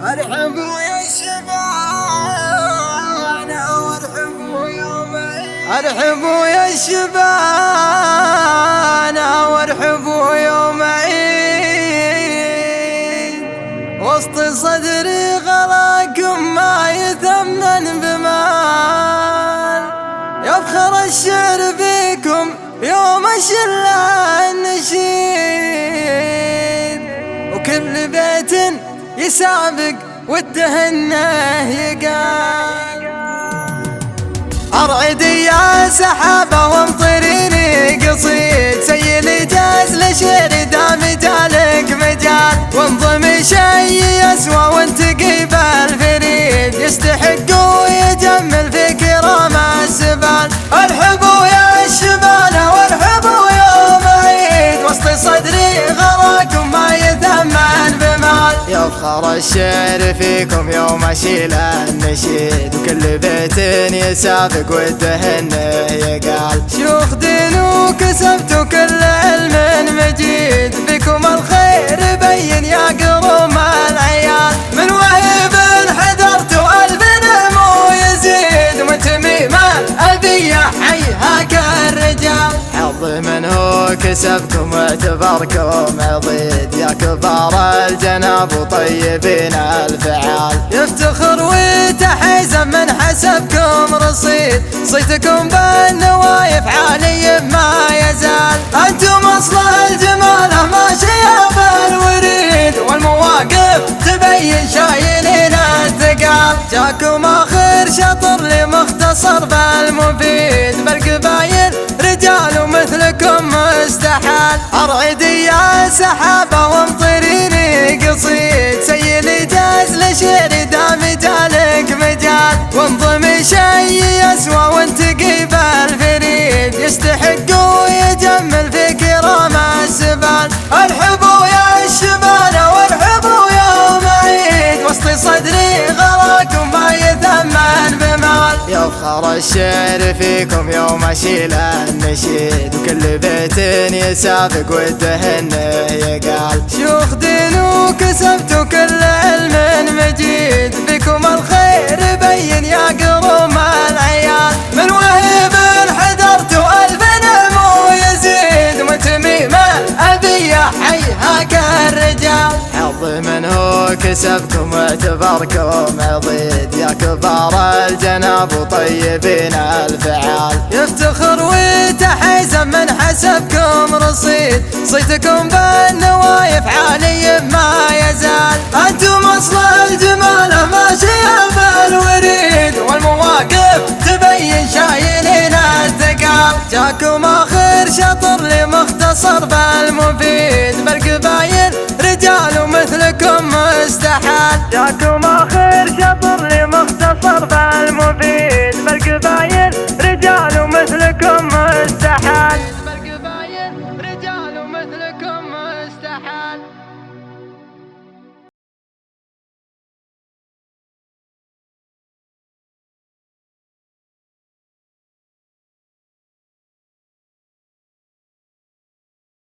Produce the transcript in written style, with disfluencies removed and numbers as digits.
ارحبوا يا شباب وارحبوا يوم عيد، ارحبوا يا شباب وارحبوا يوم عيد. وسط صدري غلاكم ما يثمن بمال، يفخر الشعر فيكم يوم الشلة النشيد، وكل بيت يسابق والدهنه يقال. أرعدي يا سحابة وامطريني قصيد، سيلي جاز لشعري دا مجالك مجال، وانضمي شي يسوى وانت قيب الفريد، يستحق ويجمل في كرام السبال. ارحبوا يا الشبانة وارحبوا يوم عيد، وسط صدري غراكم ما يثمن بمال، يفخر الشعر فيكم يوم اشيل النشيد، وكل بيت يسابق والدهنه يقال. شيوخ دين وكسبتوا كل علم مجيد، فيكم الخير بين يا قروم العيال، من وهيب حذرتوا الف نمو يزيد، ومن تميم الأذية حيهاك الرجال. حظ منه كسبكم واعتبركم عضيد، يا كبار الجناب وطيبين الفعال، يفتخر ويتحيزم من حسبكم رصيد، صيتكم بالنوايف عالي ما يزال. انتم اصل الجمال ما شياب الوريد، والمواقف تبين شايلين الثقال، جاكم اخر شطر لمختصر بالمفيد، بالقبايل رجال ومثلكم مستحال. ارعدي يا سحابة وامطريني قصيد، سيلي جاز لشعري دا مجالك مجال، وانضمي شي يسوى وانت قيب الفريد، يستحق ويجمل في كرام السبال. ارحبوا يا الشبانة وارحبوا يوم عيد، وسط صدري غراكم ما يثمن بمال، يفخر الشعر فيكم يوم اشيل النشيد، وكل بيت يسابق والدهنه يقال. شيوخ دين وكسبتوا كل علم مجيد، فيكم الخير بين يا قروم العيال، من وهيب حذرتوا الف نمو يزيد، ومن تميم الأذية حيهاك الرجال. حظ منه كسبكم واعتبركم عضيد، يا كبار الجناب وطيبين الفعال، يفتخر ويتحيزم من حسبكم رصيد، صيتكم بالنوايف عالي ما يزال. انتم اصل الجمال ما شياب الوريد، والمواقف تبين شايلين الثقال، جاكم اخر شطر لمختصر بالمفيد، بالقبايل رجال ومثلكم مستحال، جاكم